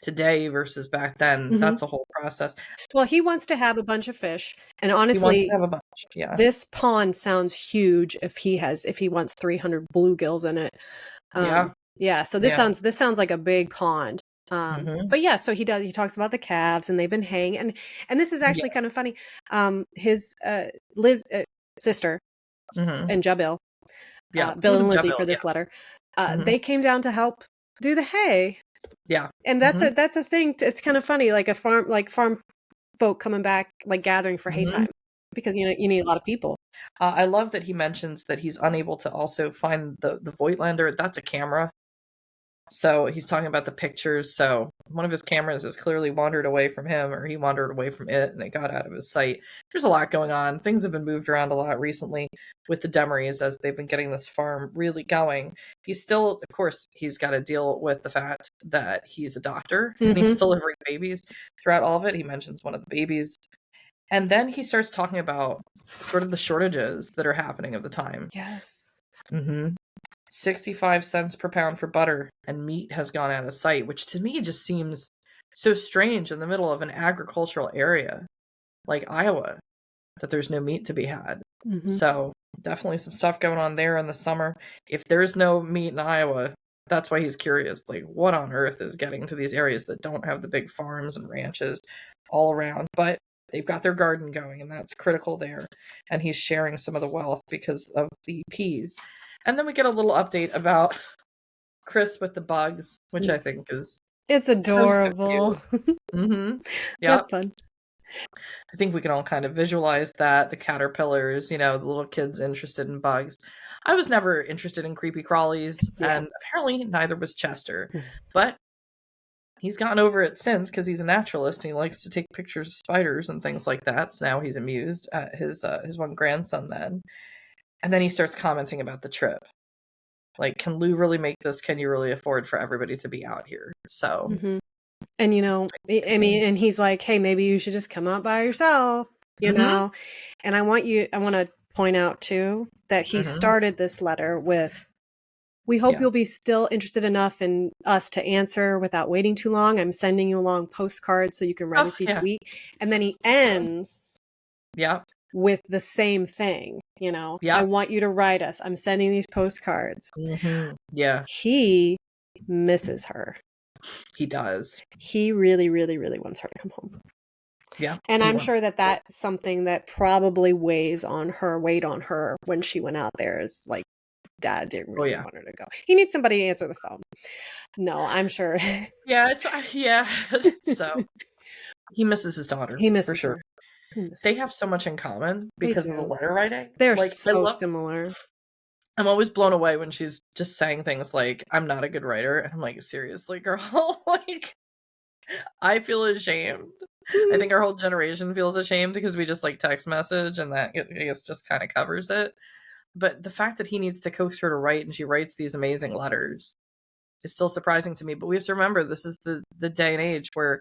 today versus back then. Mm-hmm. That's a whole process. Well, he wants to have a bunch of fish, and honestly, he wants to have a bunch. Yeah, this pond sounds huge. If he wants 300 bluegills in it, yeah. So this sounds like a big pond. But yeah, so he talks about the calves, and they've been haying, and this is actually kind of funny. His Liz sister and Jabil, Bill and Lizzie, for this letter, they came down to help do the hay. Yeah, and that's a thing. It's kind of funny, farm folk coming back, gathering for hay time, because you need a lot of people. I love that he mentions that he's unable to also find the Voigtlander. That's a camera. So he's talking about the pictures. So one of his cameras has clearly wandered away from him, or he wandered away from it, and it got out of his sight. There's a lot going on. Things have been moved around a lot recently with the Demarees as they've been getting this farm really going. He's still, of course, he's got to deal with the fact that he's a doctor and he's delivering babies throughout all of it. He mentions one of the babies. And then he starts talking about sort of the shortages that are happening at the time. Yes. 65 cents per pound for butter, and meat has gone out of sight, which to me just seems so strange in the middle of an agricultural area like Iowa that there's no meat to be had. So definitely some stuff going on there in the summer. If there's no meat in Iowa, that's why he's curious, like what on earth is getting to these areas that don't have the big farms and ranches all around, but they've got their garden going, and that's critical there. And he's sharing some of the wealth because of the peas. And then we get a little update about Chris with the bugs, which I think is it's adorable. So That's fun. I think we can all kind of visualize that, the caterpillars, the little kids interested in bugs. I was never interested in creepy crawlies, and apparently neither was Chester. But he's gotten over it since because he's a naturalist and he likes to take pictures of spiders and things like that. So now he's amused at his one grandson then. And then he starts commenting about the trip. Like, can Lou really make this? Can you really afford for everybody to be out here? So, and I mean, and he's like, hey, maybe you should just come out by yourself, know? And I want to point out too that he started this letter with, we hope you'll be still interested enough in us to answer without waiting too long. I'm sending you along postcards so you can write us each week. And then he ends with the same thing, I want you to write us. I'm sending these postcards. Yeah. He misses her. He does. He really, really, really wants her to come home. Yeah. And I'm sure that that's something that probably weighed on her when she went out there, is like, Dad didn't really want her to go. He needs somebody to answer the phone. No, I'm sure. So he misses his daughter. He misses for sure. Her. They have so much in common because of the letter writing. They're so similar. I'm always blown away when she's just saying things like, I'm not a good writer. And I'm like, seriously, girl? Like, I feel ashamed. I think our whole generation feels ashamed because we just like text message, and that, I guess, just kind of covers it. But the fact that he needs to coax her to write, and she writes these amazing letters, is still surprising to me. But we have to remember, this is the day and age where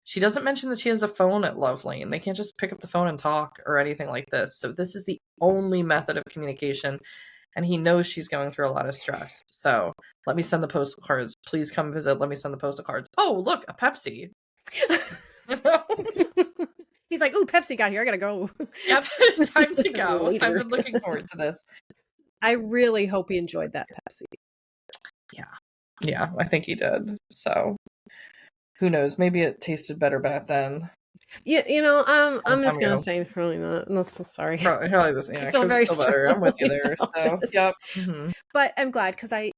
she doesn't mention that she has a phone at Love Lane. They can't just pick up the phone and talk or anything like this. So this is the only method of communication. And he knows she's going through a lot of stress. So let me send the postal cards. Please come visit. Let me send the postal cards. Oh, look, a Pepsi. He's like, ooh, Pepsi got here. I gotta go. Yep, time to go. I've been looking forward to this. I really hope he enjoyed that Pepsi. Yeah, I think he did. So who knows? Maybe it tasted better back then. Yeah, I'm just gonna say probably not. I'm so sorry. Probably this. Yeah, I feel very still better. I'm with you there. So yep. But I'm glad because that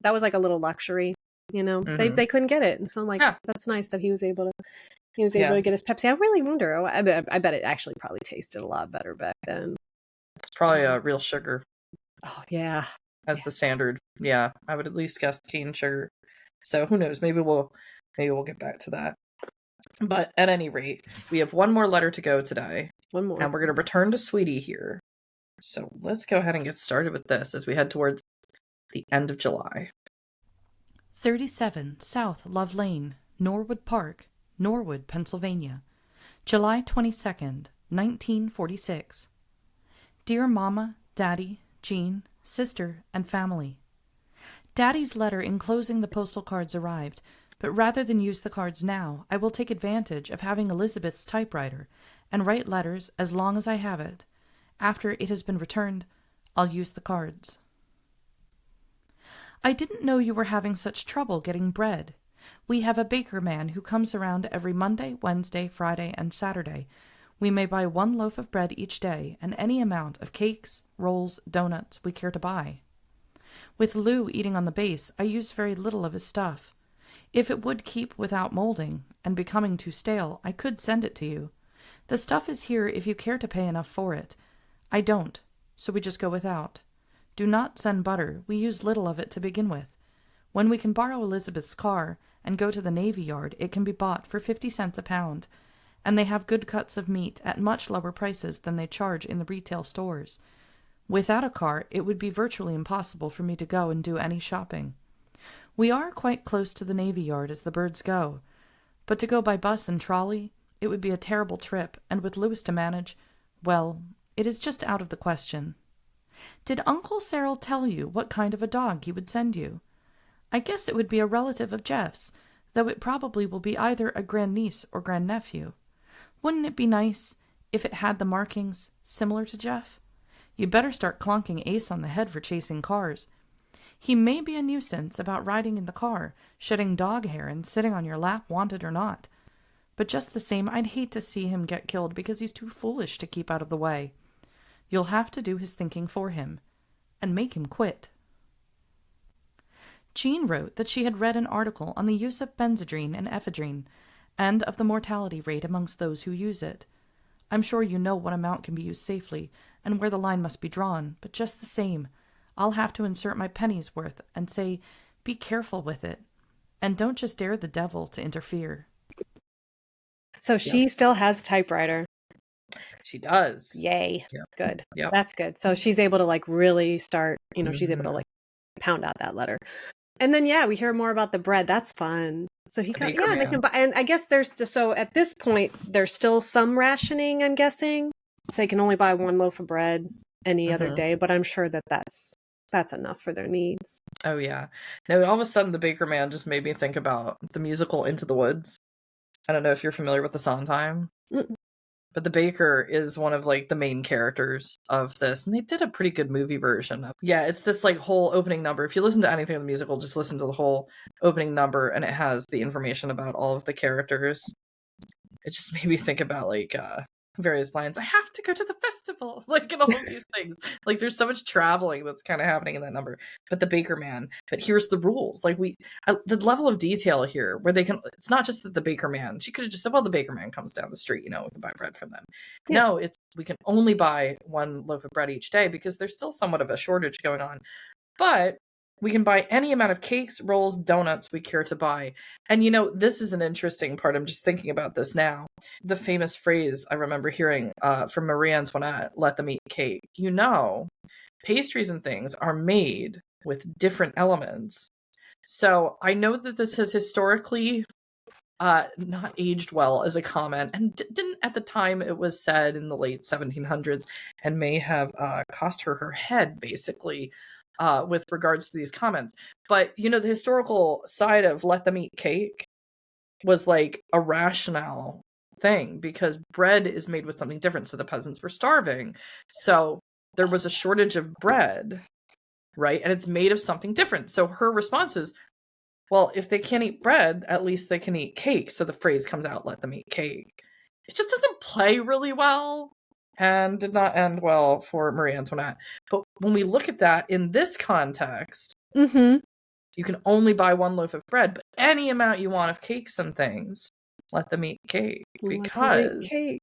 was like a little luxury. They couldn't get it, and so I'm like, that's nice that he was able to get his Pepsi. I really wonder. I bet it actually probably tasted a lot better back then. It's probably real sugar. Oh yeah, as the standard. Yeah, I would at least guess cane sugar. So who knows? Maybe we'll get back to that. But at any rate, we have one more letter to go today. One more. And we're going to return to Sweetie here. So let's go ahead and get started with this as we head towards the end of July. 37 South Love Lane, Norwood Park, Norwood, Pennsylvania. July 22nd, 1946. Dear Mama, Daddy, Jean, Sister, and Family. Daddy's letter enclosing the postal cards arrived, but rather than use the cards now, I will take advantage of having Elizabeth's typewriter and write letters as long as I have it. After it has been returned, I'll use the cards. I didn't know you were having such trouble getting bread. We have a baker man who comes around every Monday, Wednesday, Friday, and Saturday. We may buy 1 loaf of bread each day and any amount of cakes, rolls, donuts we care to buy. With Lou eating on the base, I use very little of his stuff. If it would keep without molding and becoming too stale, I could send it to you. The stuff is here if you care to pay enough for it. I don't, so we just go without. Do not send butter. We use little of it to begin with. When we can borrow Elizabeth's car and go to the Navy Yard, it can be bought for 50 cents a pound, and they have good cuts of meat at much lower prices than they charge in the retail stores. Without a car, it would be virtually impossible for me to go and do any shopping. We are quite close to the Navy Yard as the birds go, but to go by bus and trolley, it would be a terrible trip, and with Lewis to manage, well, it is just out of the question. Did Uncle Cyril tell you what kind of a dog he would send you? I guess it would be a relative of Jeff's, though it probably will be either a grandniece or grandnephew. Wouldn't it be nice if it had the markings similar to Jeff? You better start clonking Ace on the head for chasing cars. He may be a nuisance about riding in the car, shedding dog hair and sitting on your lap, wanted or not. But just the same, I'd hate to see him get killed because he's too foolish to keep out of the way. You'll have to do his thinking for him, and make him quit. Jean wrote that she had read an article on the use of benzodrine and ephedrine, and of the mortality rate amongst those who use it. I'm sure you know what amount can be used safely, and where the line must be drawn, but just the same, I'll have to insert my penny's worth and say, be careful with it, and don't just dare the devil to interfere. So she still has a typewriter. She does. Yay. Yep. Good. Yep. That's good. So she's able to like really start, she's able to like pound out that letter. And then, we hear more about the bread. That's fun. So he got, they can buy, and I guess so at this point, there's still some rationing, I'm guessing. They can only buy one loaf of bread any other day, but I'm sure that's enough for their needs. Oh, yeah. No, all of a sudden, the Baker Man just made me think about the musical Into the Woods. I don't know if you're familiar with the Sondheim, but the Baker is one of like the main characters of this, and they did a pretty good movie version of. Yeah, it's this like whole opening number. If you listen to anything in the musical, just listen to the whole opening number, and it has the information about all of the characters. It just made me think about like various lines. I have to go to the festival, like, and all of these things. Like, there's so much traveling that's kind of happening in that number. But the Baker Man. But here's the rules. Like, the level of detail here, where they can. It's not just that the Baker Man. She could have just said, "Well, the Baker Man comes down the street. We can buy bread from them." Yeah. No, it's we can only buy one loaf of bread each day because there's still somewhat of a shortage going on. But we can buy any amount of cakes, rolls, donuts we care to buy. And, this is an interesting part. I'm just thinking about this now. The famous phrase I remember hearing from Marie Antoinette, let them eat cake. Pastries and things are made with different elements. So I know that this has historically not aged well as a comment, and didn't at the time it was said in the late 1700s, and may have cost her head, basically. With regards to these comments. But, the historical side of let them eat cake was like a rationale thing because bread is made with something different. So the peasants were starving. So there was a shortage of bread, right? And it's made of something different. So her response is, well, if they can't eat bread, at least they can eat cake. So the phrase comes out, let them eat cake. It just doesn't play really well. And did not end well for Marie Antoinette. But when we look at that in this context, you can only buy one loaf of bread, but any amount you want of cakes and things, let them eat cake. Because I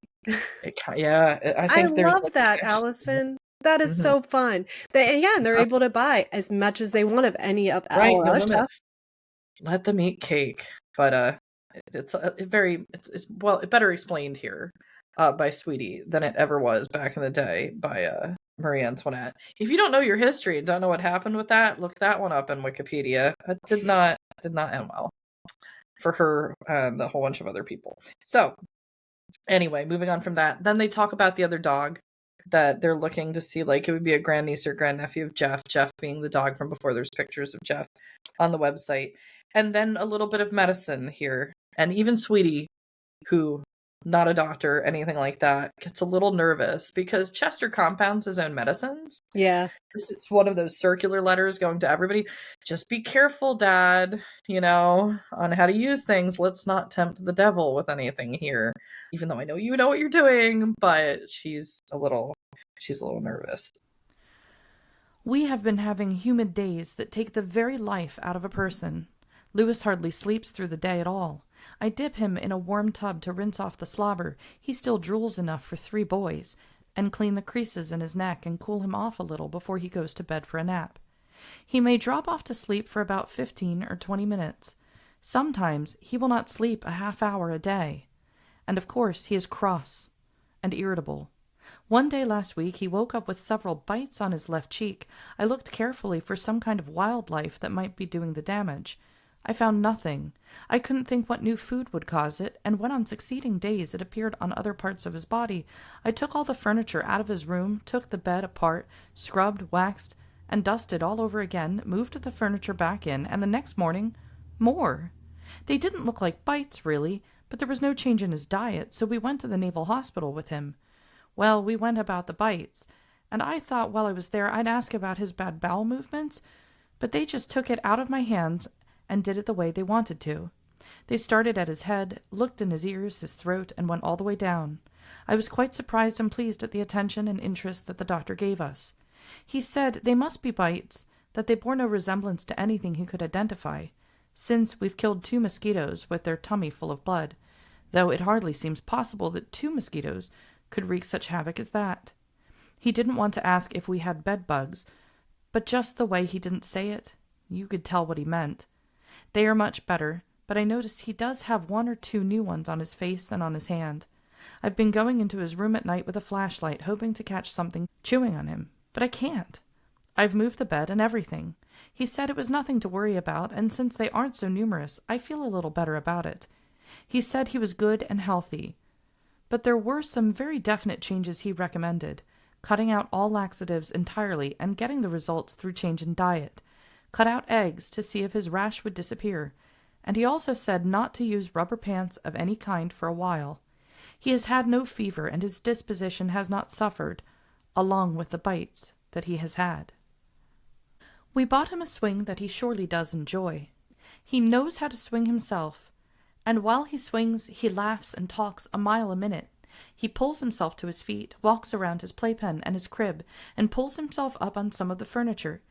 love that, Allison. That is so fun. And they're able to buy as much as they want of any of our other stuff. Let them eat cake. But it's better explained here. By Sweetie than it ever was back in the day by Marie Antoinette. If you don't know your history and don't know what happened with that, look that one up in Wikipedia. It did not end well for her and a whole bunch of other people. So anyway, moving on from that, then they talk about the other dog that they're looking to see, like it would be a grandniece or grandnephew of Jeff being the dog from before. There's pictures of Jeff on the website. And then a little bit of medicine here. And even Sweetie, who not a doctor, anything like that, gets a little nervous because Chester compounds his own medicines. Yeah. This is one of those circular letters going to everybody. Just be careful, Dad, on how to use things. Let's not tempt the devil with anything here. Even though I know you know what you're doing, but she's a little nervous. We have been having humid days that take the very life out of a person. Lewis hardly sleeps through the day at all. I dip him in a warm tub to rinse off the slobber. He still drools enough for 3 boys, and clean the creases in his neck and cool him off a little before he goes to bed for a nap. He may drop off to sleep for about 15 or 20 minutes. Sometimes he will not sleep a half hour a day. And of course he is cross and irritable. One day last week he woke up with several bites on his left cheek. I looked carefully for some kind of wildlife that might be doing the damage. I found nothing. I couldn't think what new food would cause it, and when on succeeding days it appeared on other parts of his body, I took all the furniture out of his room, took the bed apart, scrubbed, waxed, and dusted all over again, moved the furniture back in, and the next morning, more. They didn't look like bites, really, but there was no change in his diet, so we went to the Naval Hospital with him. Well, we went about the bites, and I thought while I was there I'd ask about his bad bowel movements, but they just took it out of my hands and did it the way they wanted to. They started at his head, looked in his ears, his throat, and went all the way down. I was quite surprised and pleased at the attention and interest that the doctor gave us. He said they must be bites, that they bore no resemblance to anything he could identify, since we've killed 2 mosquitoes with their tummy full of blood, though it hardly seems possible that 2 mosquitoes could wreak such havoc as that. He didn't want to ask if we had bed bugs, but just the way he didn't say it, you could tell what he meant. They are much better, but I noticed he does have 1 or 2 new ones on his face and on his hand. I've been going into his room at night with a flashlight, hoping to catch something chewing on him, but I can't. I've moved the bed and everything. He said it was nothing to worry about, and since they aren't so numerous, I feel a little better about it. He said he was good and healthy, but there were some very definite changes he recommended, cutting out all laxatives entirely and getting the results through change in diet. Cut out eggs to see if his rash would disappear, and he also said not to use rubber pants of any kind for a while. He has had no fever, and his disposition has not suffered, along with the bites that he has had. We bought him a swing that he surely does enjoy. He knows how to swing himself, and while he swings he laughs and talks a mile a minute. He pulls himself to his feet, walks around his playpen and his crib, and pulls himself up on some of the furniture.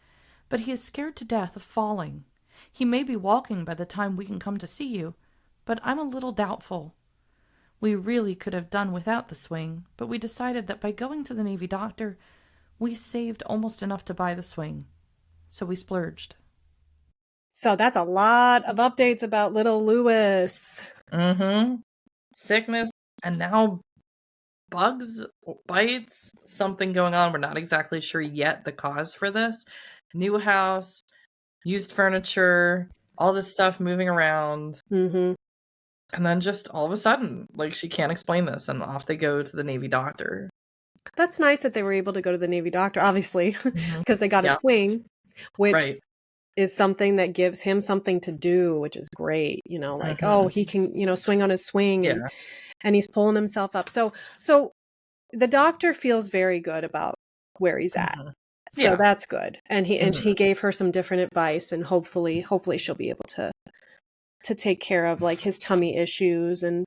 But he is scared to death of falling. He may be walking by the time we can come to see you, but I'm a little doubtful. We really could have done without the swing, but we decided that by going to the Navy doctor, we saved almost enough to buy the swing. So we splurged. So that's a lot of updates about little Lewis. Sickness, and now bugs, bites, something going on. We're not exactly sure yet the cause for this. New house, used furniture, all this stuff moving around. Mm-hmm. And then just all of a sudden, like, she can't explain this, and off they go to the Navy doctor. That's nice that they were able to go to the Navy doctor, obviously, because they got a swing, which is something that gives him something to do, which is great. You know, like, oh, he can, swing on his swing, and he's pulling himself up. So the doctor feels very good about where he's at. So that's good. And he gave her some different advice, and hopefully she'll be able to take care of like his tummy issues and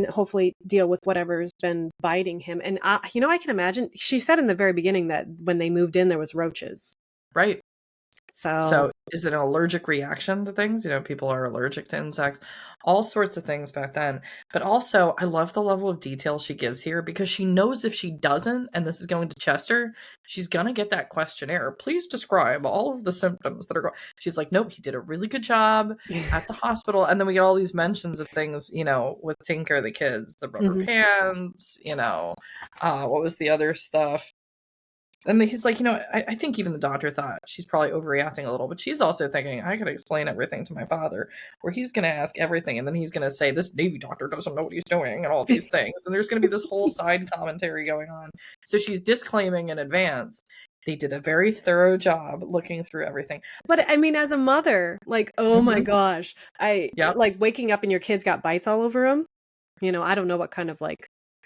hopefully deal with whatever's been biting him. And I can imagine, she said in the very beginning that when they moved in, there was roaches. Right. So is it an allergic reaction to things? People are allergic to insects, all sorts of things back then. But also, I love the level of detail she gives here, because she knows if she doesn't, and this is going to Chester, she's going to get that questionnaire. Please describe all of the symptoms that are going. She's like, nope, he did a really good job at the hospital. And then we get all these mentions of things, with taking care of the kids, the rubber pants, what was the other stuff? And he's like, I think even the doctor thought she's probably overreacting a little, but she's also thinking, I could explain everything to my father, where he's going to ask everything, and then he's going to say, this Navy doctor doesn't know what he's doing, and all these things. And there's going to be this whole side commentary going on. So she's disclaiming in advance. They did a very thorough job looking through everything. But I mean, as a mother, like, oh my gosh, like waking up and your kids got bites all over them. I don't know what kind of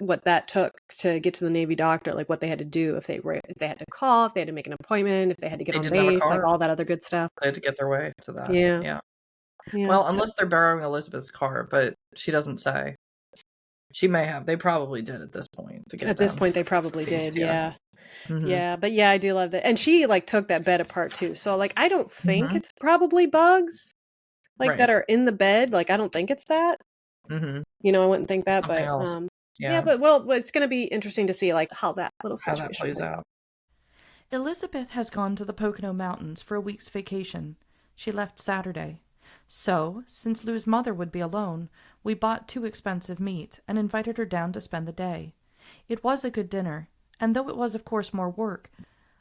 what that took to get to the Navy doctor, like what they had to do, if they had to call, if they had to make an appointment, if they had to get on base, like all that other good stuff. They had to get their way to that. Yeah. Well, unless they're borrowing Elizabeth's car, but she doesn't say. She may have. They probably did at this point. At this point, they probably did. Yeah. Mm-hmm. Yeah. But yeah, I do love that. And she took that bed apart too. So I don't think it's probably bugs that are in the bed. I don't think it's that. I wouldn't think that, Something but else. but it's going to be interesting to see how that little situation plays out. Elizabeth has gone to the Pocono Mountains for a week's vacation. She left Saturday. So, since Lou's mother would be alone, we bought 2 expensive meat and invited her down to spend the day. It was a good dinner, and though it was of course more work,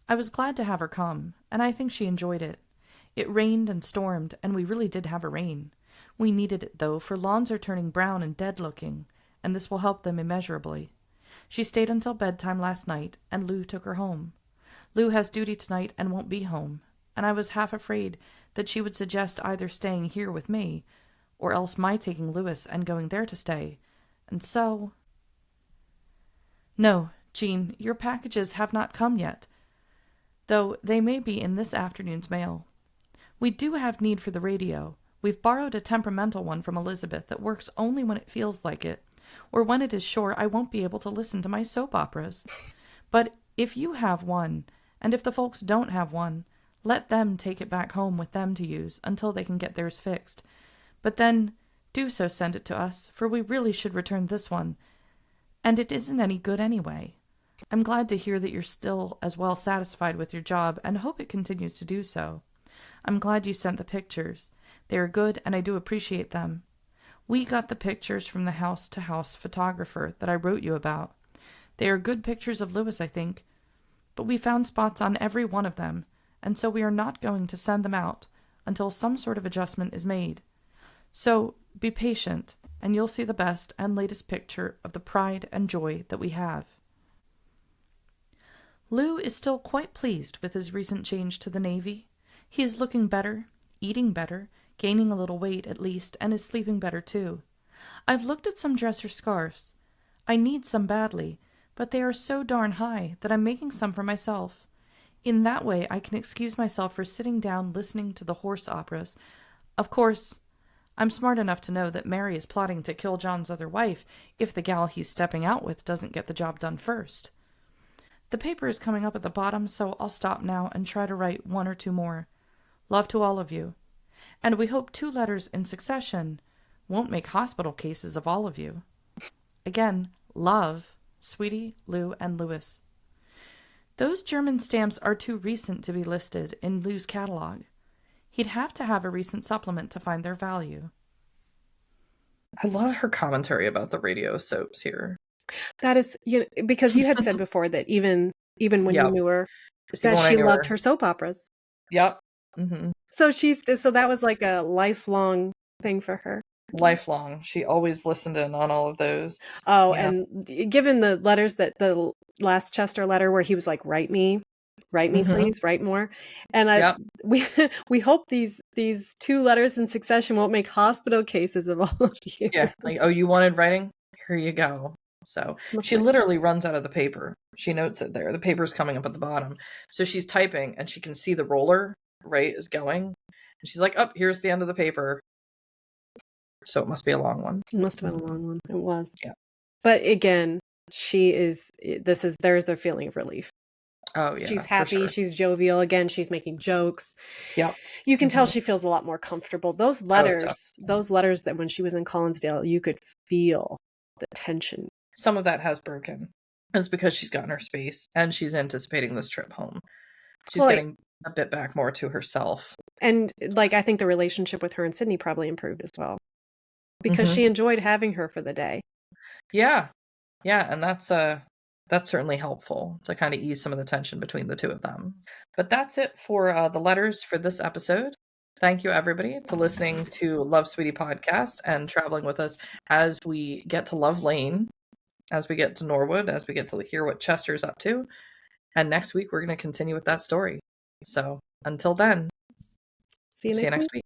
I was glad to have her come, and I think she enjoyed it. It rained and stormed, and we really did have a rain. We needed it, though, for lawns are turning brown and dead-looking, and this will help them immeasurably. She stayed until bedtime last night, and Lou took her home. Lou has duty tonight and won't be home, and I was half afraid that she would suggest either staying here with me, or else my taking Louis and going there to stay, and so... No, Jean, your packages have not come yet, though they may be in this afternoon's mail. We do have need for the radio. We've borrowed a temperamental one from Elizabeth that works only when it feels like it, or when it is sure I won't be able to listen to my soap operas. But if you have one, and if the folks don't have one, let them take it back home with them to use until they can get theirs fixed. But then, do so send it to us, for we really should return this one, and it isn't any good anyway. I'm glad to hear that you're still as well satisfied with your job, and hope it continues to do so. I'm glad you sent the pictures. They are good, and I do appreciate them. We got the pictures from the house-to-house photographer that I wrote you about. They are good pictures of Louis, I think, but we found spots on every one of them, and so we are not going to send them out until some sort of adjustment is made. So be patient, and you'll see the best and latest picture of the pride and joy that we have. Lou is still quite pleased with his recent change to the Navy. He is looking better, eating better, gaining a little weight at least, and is sleeping better too. I've looked at some dresser scarves. I need some badly, but they are so darn high that I'm making some for myself. In that way I can excuse myself for sitting down listening to the horse operas. Of course, I'm smart enough to know that Mary is plotting to kill John's other wife if the gal he's stepping out with doesn't get the job done first. The paper is coming up at the bottom, so I'll stop now and try to write 1 or 2 more. Love to all of you. And we hope 2 letters in succession won't make hospital cases of all of you. Again, love, Sweetie, Lou, and Louis. Those German stamps are too recent to be listed in Lou's catalog. He'd have to have a recent supplement to find their value. I love her commentary about the radio soaps here. That is, because you had said before that even when you knew her, that she loved her soap operas. Yep. Mm-hmm. So that was like a lifelong thing for her. Lifelong. She always listened in on all of those. Oh, yeah. And given the letters that the last Chester letter where he was like, write me, please, write more. And we hope these 2 letters in succession won't make hospital cases of all of you. Yeah. Like, oh, you wanted writing? Here you go. So she literally runs out of the paper. She notes it there. The paper's coming up at the bottom. So she's typing and she can see the roller, right, is going. And she's like, oh, here's the end of the paper. So it must be a long one. It must have been a long one. It was. Yeah. But again, there's their feeling of relief. Oh, yeah. She's happy. Sure. She's jovial. Again, she's making jokes. Yep. You can tell she feels a lot more comfortable. Those letters that when she was in Collinsdale, you could feel the tension. Some of that has broken. It's because she's gotten her space and she's anticipating this trip home. She's getting a bit back more to herself. And I think the relationship with her and Sydney probably improved as well. Because she enjoyed having her for the day. Yeah. Yeah, and that's certainly helpful to kind of ease some of the tension between the 2 of them. But that's it for the letters for this episode. Thank you, everybody, to listening to Love Sweetie podcast and traveling with us as we get to Love Lane, as we get to Norwood, as we get to hear what Chester's up to. And next week, we're going to continue with that story. So until then, see you next week.